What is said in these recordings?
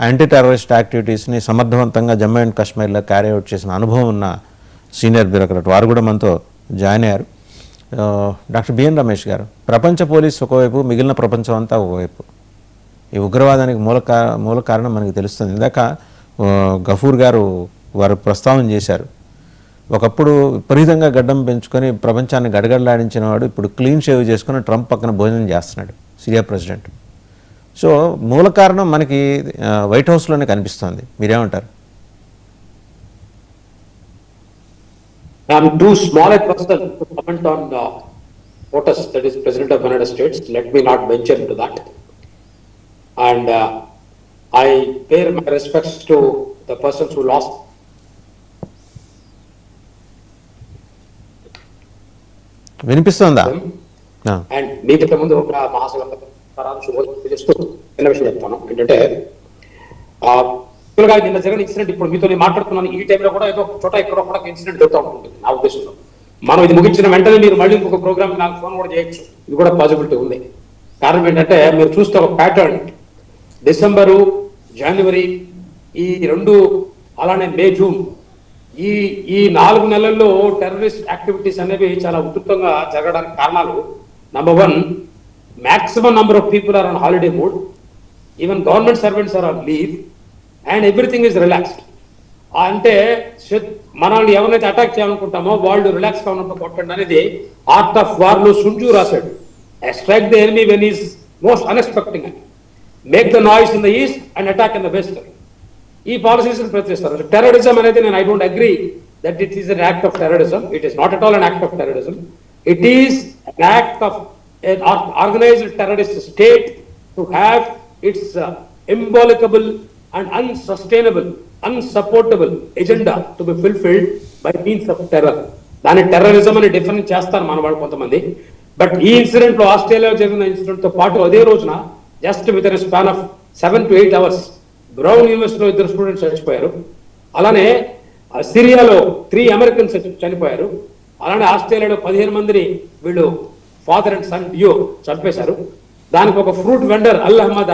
Anti terrorist యాక్టివిటీస్ని సమర్థవంతంగా Jammu and కాశ్మీర్లో carry out చేసిన అనుభవం ఉన్న సీనియర్ బ్యూరోక్రాట్ వారు కూడా మనతో జాయిన్ అయ్యారు. డాక్టర్ బిఎన్ రమేష్ గారు, ప్రపంచ పోలీస్ ఒకవైపు, మిగిలిన ప్రపంచం అంతా ఒకవైపు. ఈ ఉగ్రవాదానికి మూల కారణం మనకి తెలుస్తుంది. ఇందాక గఫూర్ గారు వారు ప్రస్తావన చేశారు. ఒకప్పుడు విపరీతంగా గడ్డం పెంచుకొని ప్రపంచాన్ని గడగడలాడించిన వాడు ఇప్పుడు క్లీన్ షేవ్ చేసుకుని ట్రంప్ పక్కన భోజనం చేస్తున్నాడు, సిరియా ప్రెసిడెంట్. సో మూల కారణం మనకి వైట్ హౌస్లోనే కనిపిస్తుంది. మీరేమంటారు? I'm too small a person to comment on POTUS, that is President of the United States. Let me not venture into that. And I pay my respects to the persons who lost. వినిపిస్తుందా? And మీకు ముందు ఒక మహాసభ శుభోదయం చిన్న విషయం చెప్తాను. ఏంటంటే నిన్న జరిగిన ఇన్సిడెంట్, ఇప్పుడు మీతో నేను మాట్లాడుతున్నాను ఈ టైంలో కూడా ఏదో చోట ఇక్కడ కూడా ఇన్సిడెంట్ జరుగుతూ ఉంటుంది. నా ఉద్దేశంలో మనం ఇది ముగించిన వెంటనే మీరు మళ్ళీ ఇంకొక ప్రోగ్రామ్ నాకు ఫోన్ కూడా చేయొచ్చు, ఇది కూడా పాసిబిలిటీ ఉంది. కారణం ఏంటంటే మీరు చూస్తే ఒక ప్యాటర్న్, డిసెంబరు, జనవరి ఈ రెండు, అలానే మే, జూన్, ఈ 4 నెలల్లో టెర్రరిస్ట్ యాక్టివిటీస్ అనేవి చాలా ఉధృతంగా జరగడానికి కారణాలు, number 1, maximum number of people are on holiday mode, even government servants are on leave, and everything is relaxed. అంటే మనల్ని ఎవరైతే అటాక్ చేయాలనుకుంటామో వాళ్ళు రిలాక్స్గా ఉన్నప్పుడు కొట్టండి అనేది ఆర్ట్ ఆఫ్ వార్లో సుంజు రాశాడు. Strike the enemy when is most unexpecting, make the noise in the east and attack in the west. ఈ పాలసీస్ ప్రతిస్తారు. టెర్రరిజం అనేది నేను I don't agree that it is an act of terrorism. It is not at all an act of terrorism. It is an act of an organized terrorist state to have its imbollicable and unsustainable, unsupportable agenda to be fulfilled by means of terror. దాని terrorism అని difference చేస్తారు మన వాళ్ళు కొంతమంది. But ఈ incident లో, ఆస్ట్రేలియాలో జరిగిన ఇన్సిడెంట్ తో పాటు అదే రోజున just with in span of 7 to 8 hours brown యూనివర్సిటీలో 2 స్టూడెంట్స్ చనిపోయారు. అలానే సిరియాలో 3 అమెరికన్స్ చనిపోయారు. అలానే ఆస్ట్రేలియాలో 15 మందిని వీళ్ళు ఫాదర్ అండ్ సన్ డియో చంపేశారు. దానికి ఒక ఫ్రూట్ వెండర్ అల్ అహ్మద్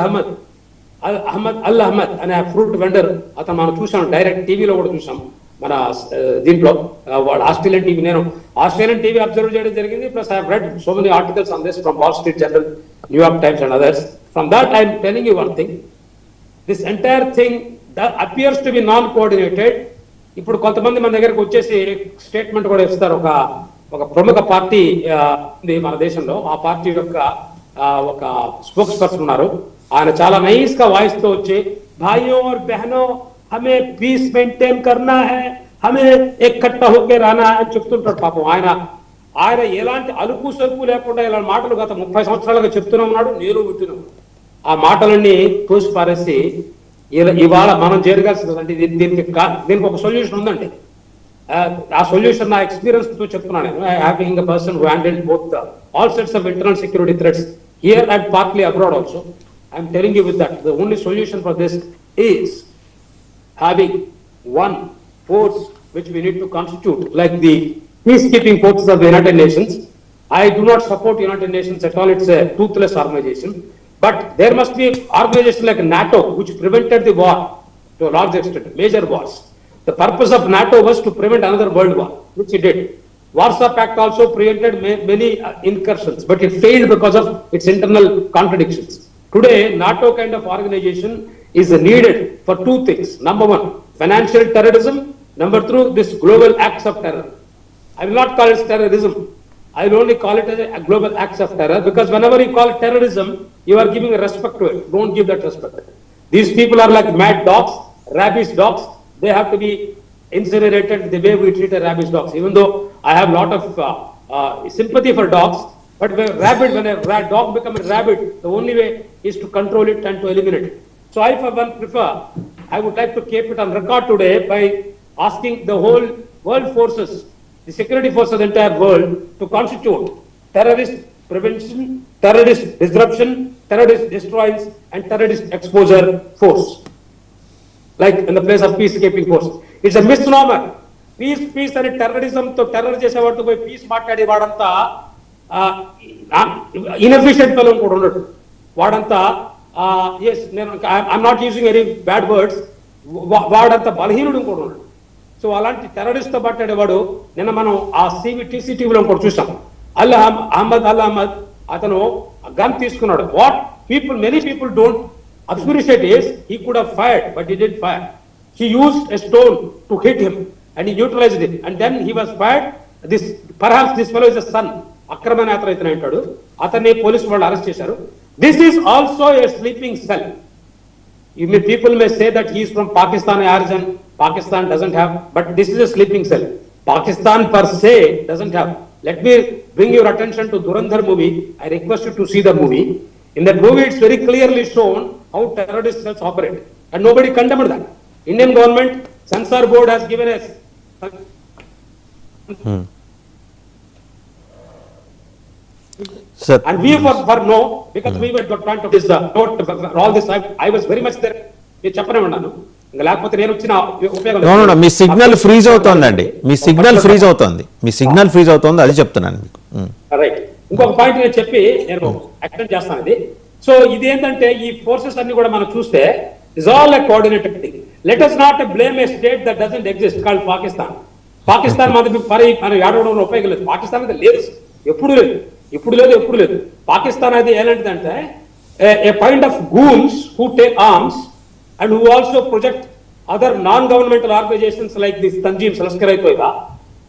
అనే ఫ్రూట్ వెండర్, అతను మనం చూసాం, డైరెక్ట్ టీవీలో కూడా చూసాం మన దీంట్లో. వాడు ఆస్ట్రేలియన్ టీవీ, నేను ఆస్ట్రేలియన్ టీవీ అబ్జర్వ్ చేయడం జరిగింది. Plus I have read so many articles on this from wall street journal, New York times and others. From that I am telling you one thing, this entire thing appears to be non coordinated. ఇప్పుడు కొంతమంది మన దగ్గరకు వచ్చేసి statement కూడా ఇస్తారు. ఒక ప్రముఖ party మన దేశంలో, ఆ పార్టీ యొక్క ఒక స్పోక్స్ పర్సన్ ఉన్నారు. ఆయన చాలా నైస్ గా వాయిస్ తో వచ్చి, భాయియో और बहनों हमें पीस मेंटेन करना है, हमें इकट्ठा होके रहना है అని చెప్తుంటాడు. పాపం ఆయన ఎలాంటి అలుపు సరుపు లేకుండా ఇలాంటి మాటలు గత 30 సంవత్సరాలుగా చెప్తూనే ఉన్నాడు. నేను వింటున్నాను. ఆ మాటలన్నీ తోసి పారేసి ఇవాళ మనం జరగాల్సిందంటే దీనికి ఒక సొల్యూషన్ ఉందండి. ఆ సొల్యూషన్ నా ఎక్స్పీరియన్స్ తో చెప్తున్నాను నేను. Having a person who handled both all sets of internal security threats here and partly abroad also. I'm telling you with that the only solution for this is having one force which we need to constitute, like the peacekeeping forces of the United Nations. I do not support United Nations at all. It's a toothless organization. But there must be organization like NATO which prevented the war to a large extent, major wars. The purpose of NATO was to prevent another world war, which it did. Warsaw Pact also prevented many incursions, but it failed because of its internal contradictions. Today, NATO kind of organization is needed for 2 things. Number 1, financial terrorism. Number 2, this global acts of terror. I will not call it terrorism. I will only call it as a global acts of terror, because whenever you call it terrorism, you are giving a respect to it. Don't give that respect. These people are like mad dogs, rabies dogs. They have to be incinerated the way we treat a rabies dogs. Even though I have a lot of sympathy for dogs, but when a dog becomes a rabbit, the only way is to control it and to eliminate it. So I, for one, I would like to keep it on record today by asking the whole world forces, the security forces of the entire world, to constitute terrorist prevention, terrorist disruption, terrorist destroyance, and terrorist exposure force, like in the place of peacekeeping force. It's a misnomer. Peace and terrorism to terror చేసేవాడితో పోయి piece మాట్లాడే వాడంతా inefficient fellow కూడా ఉన్నాడు. వాడంతా yes నేను I'm not using any bad words, వాడంత బలహీనుడు కూడా ఉన్నాడు. సో అలాంటి టెర్రరిస్ట్ తో పట్టాడేవాడు నిన్న మనం ఆ టీసీటీవీలో కూడా చూసాం. అహ్మద్ అతను గన్ తీసుకున్నాడు. What many people don't appreciate is he could have fired, but he didn't fire. He used a stone to hit him and he neutralized it, and then he was fired. Perhaps this fellow is a son. అక్రమ నేత ఇతను అంటాడు. అతన్ని police వాళ్ళు arrest చేశారు. This is also a sleeping cell. People may say that he is from Pakistan origin. Pakistan doesn't have, but this is a sleeping cell. Pakistan per se doesn't have. Let me bring your attention to Dhurandhar movie. I request you to see the movie. In that movie, it's very clearly shown how terrorist cells operate, and nobody condemned that. Indian government censor board has given us. Sir. And we for no, because we were the point of this all this. I was very much there. నేను చెప్పనే ఉన్నాను. ఇంకా లేకపోతే నేను వచ్చిన ఉపయోగం లేదు. మీ signal freeze అవుతోందండి. మీ signal freeze అవుతోంది. అది చెప్తున్నాను మీకు. రైట్. ఇంకొక పాయింట్ నేను చెప్పి నేను ఎక్స్ప్లెయిన్ చేస్తాను ఇది. సో ఇది ఏంటంటే ఈ ఫోర్సెస్ అన్ని కూడా మనం చూస్తే is all a coordinated thing. Let us not blame a state that doesn't exist called Pakistan. Pakistan మనకి మనం ఏడవడంలో ఉపయోగం లేదు. పాకిస్తాన్ అనేది లేదు, ఎప్పుడు లేదు. పాకిస్తాన్ అనేది ఎలాంటిదంటే a kind of goons who take arms and who also project other non governmental organizations like this తంజీమ్స్ లష్కర్ అయిపోయిగా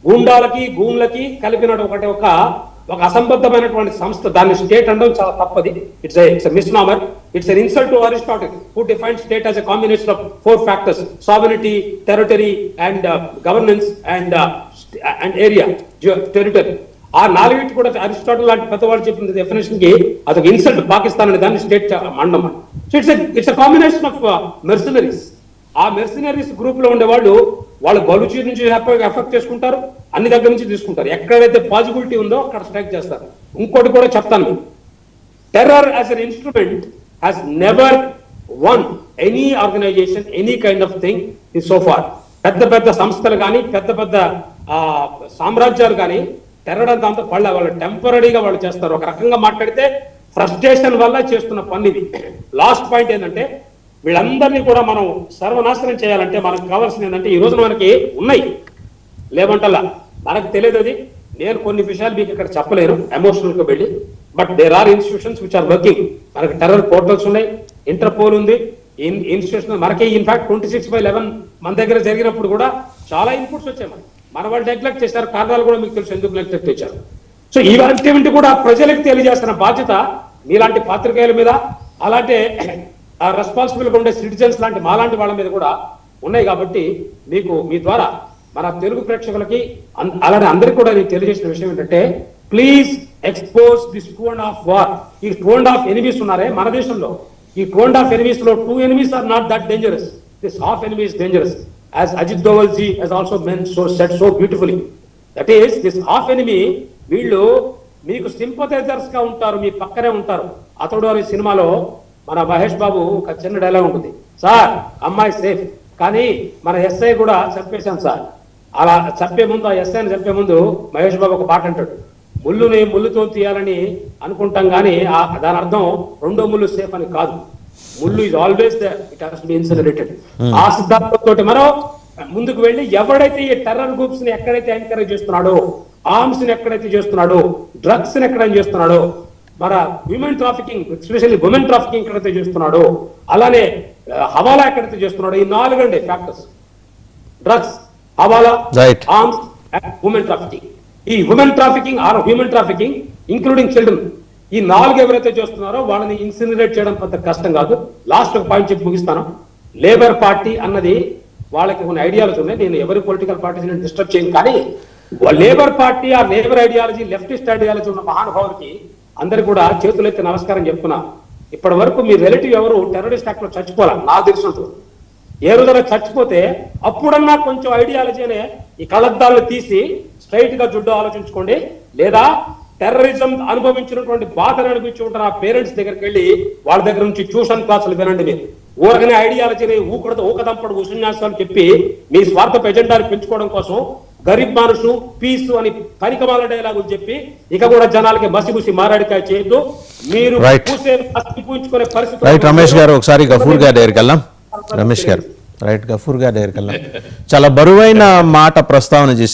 గూండాలకి గూన్లకి కలిపిన ఒక అసంబద్ధమైనటువంటి సంస్థ. దాన్ని స్టేట్ అనడం చాలా తప్పది. It's misnomer. It's an insult to Aristotle who define state as a combination of 4 factors: sovereignty, territory and governance and area territory. ఆ 4 కూడా అరిస్టాటిల్ లాంటి పెద్దవాళ్ళు చెప్పిన డెఫినేషన్ కి అదొక ఇన్సల్ట్. పాకిస్తాన్ అనే దాన్ని స్టేట్ మండం. So it's combination of mercenaries. ఆ మెర్సనరీస్ గ్రూప్ లో ఉండేవాళ్ళు వాళ్ళు బలుచి నుంచి ఎఫెక్ట్ చేసుకుంటారు, అన్ని దగ్గర నుంచి తీసుకుంటారు. ఎక్కడైతే పాజిబిలిటీ ఉందో అక్కడ స్ట్రైక్ చేస్తారు. ఇంకోటి కూడా చెప్తాను మీకు, terror as an instrument has never won any organisation any kind of thing is so far. పెద్ద సంస్థలు కానీ పెద్ద సామ్రాజ్యాలు కానీ టెర్రర్ దాంతో వాళ్ళు టెంపరీగా వాళ్ళు చేస్తారు. ఒక రకంగా మాట్లాడితే ఫ్రస్ట్రేషన్ వల్ల చేస్తున్న పని ఇది. లాస్ట్ పాయింట్ ఏంటంటే వీళ్ళందరినీ కూడా మనం సర్వనాశనం చేయాలంటే మనకు కావాల్సింది ఏంటంటే ఈ రోజున మనకి ఉన్నాయి లేవంటల్లా మనకు తెలియదు. అది నేను కొన్ని విషయాలు మీకు ఇక్కడ చెప్పలేను ఎమోషనల్ గా వెళ్ళి. But there are institutions which are working. మనకి టెర్రర్ పోర్టల్స్ ఉన్నాయి, ఇంటర్పోల్ ఉంది, ఇన్స్టిట్యూషన్ మనకి ఇన్ఫాక్ట్ 26/11 మన దగ్గర జరిగినప్పుడు కూడా చాలా ఇన్పుట్స్ వచ్చాయి. మన వాళ్ళు నెగ్లెక్ట్ చేశారు. కారణాలు కూడా మీకు తెలుసు ఎందుకు నెగ్లెక్ట్ చేశారు. సో ఇలాంటివి కూడా ప్రజలకు తెలియజేస్తున్న బాధ్యత మీలాంటి పాత్రికేయుల మీద, అలాంటి రెస్పాన్సిబుల్ గా ఉండే సిటిజన్స్ లాంటి మాలాంటి వాళ్ళ మీద కూడా ఉన్నాయి. కాబట్టి మీకు మీ ద్వారా మన తెలుగు ప్రేక్షకులకి అలానే అందరికీ కూడా నేను తెలియజేసిన విషయం ఏంటంటే ప్లీజ్ ఎక్స్పోజ్ దిస్ 2.5 war. ఈ 2.5 enemies ఉన్నారే మన దేశంలో. ఈ 2.5 enemies లో 2 enemies are not that dangerous. This half enemy is dangerous. As Ajit Doval ji has also said so beautifully. That is, this half enemy వీళ్ళు మీకు సింపథైజర్స్ గా ఉంటారు, మీ పక్కనే ఉంటారు. అతడు అనే సినిమాలో మన మహేష్ బాబు ఒక చిన్న డైలాగ్ ఉంటుంది, సార్ అమ్మాయి సేఫ్ కానీ మన ఎస్ఐ కూడా చంపేశాం సార్. అలా చంపే ముందు ఆ ఎస్ఐని చంపే ముందు మహేష్ బాబు ఒక పాట అంటాడు, ముళ్ళుతో తీయాలని అనుకుంటాం కానీ దాని అర్థం రెండో ముళ్ళు సేఫ్ అని కాదు. ముళ్ళు is always there, it has to be incinerated. ఆ సిద్ధాంతంతో మనం ముందుకు వెళ్ళి ఎవడైతే ఈ టెర్రర్ గ్రూప్స్ ని ఎక్కడైతే ఎంకరేజ్ చేస్తున్నాడో, ఆర్మ్స్ ని ఎక్కడైతే చేస్తున్నాడో, డ్రగ్స్ ని ఎక్కడైతే చేస్తున్నాడో, మన human trafficking especially women trafficking ఎక్కడైతే చేస్తున్నాడో, అలానే హవాలా ఎక్కడైతే చేస్తున్నాడో, ఈ 4 అండి ఫ్యాక్టర్స్: డ్రగ్స్, హవాలా, ఆర్మ్స్ అండ్ ఉమెన్ ట్రాఫికింగ్. ఈ women trafficking or human trafficking including children, ఈ 4 ఎవరైతే చేస్తున్నారో వాళ్ళని ఇన్సినరేట్ చేయడం పెద్ద కష్టం కాదు. లాస్ట్ ఒక పాయింట్ చెప్పి ముగిస్తాను. లేబర్ పార్టీ అన్నది వాళ్ళకి కొన్ని ఐడియాలజీ ఉన్నాయి. నేను ఎవరి పొలిటికల్ పార్టీని డిస్టర్బ్ చేయను, కానీ లేబర్ పార్టీ ఆ లేబర్ ఐడియాలజీ, లెఫ్టిస్ట్ ఐడియాలజీ ఉన్న మహానుభావులకి అందరు కూడా చేతులెత్తి నమస్కారం చెప్తున్నా. ఇప్పటి వరకు మీ రిలేటివ్ ఎవరు టెర్రరిస్ట్ యాక్ట్ లో చచ్చిపోవాలి నాకు తెలిసినట్టు. ఏ రోజైనా చచ్చిపోతే అప్పుడన్నా కొంచెం ఐడియాలజీ అనే ఈ కళ్ళద్దాలను తీసి స్ట్రైట్ గా జుడ్డు ఆలోచించుకోండి. లేదా టెర్రరిజం అనుభవించినటువంటి బాధను అనిపించి ఉంటారు ఆ పేరెంట్స్ దగ్గరికి వెళ్ళి వాళ్ళ దగ్గర నుంచి ట్యూషన్ క్లాసులు వినండి. మీరు ఊరకనే ఐడియాలజీని ఊకదంపడు ఉపన్యాసాలు చెప్పి మీ స్వార్థపు ఎజెండాని పెంచుకోవడం కోసం గరీబ్ మనుషు పీసు అని పరికమాల డైలాగులు చెప్పి ఇక కూడా జనాలకి మసిగుసి మారాడికాయ చేయొద్దు. మీరు Right. పూయించుకునే పరిస్థితి రైట్ రమేష్ గారు, ఒకసారి గఫూర్ గారి దగ్గరికి వెళ్దాం. రమేష్ గారు, రైట్, గఫూర్ గారి దగ్గరికి వెళ్దాం. చాలా బరువైన మాట ప్రస్తావన చేశారు.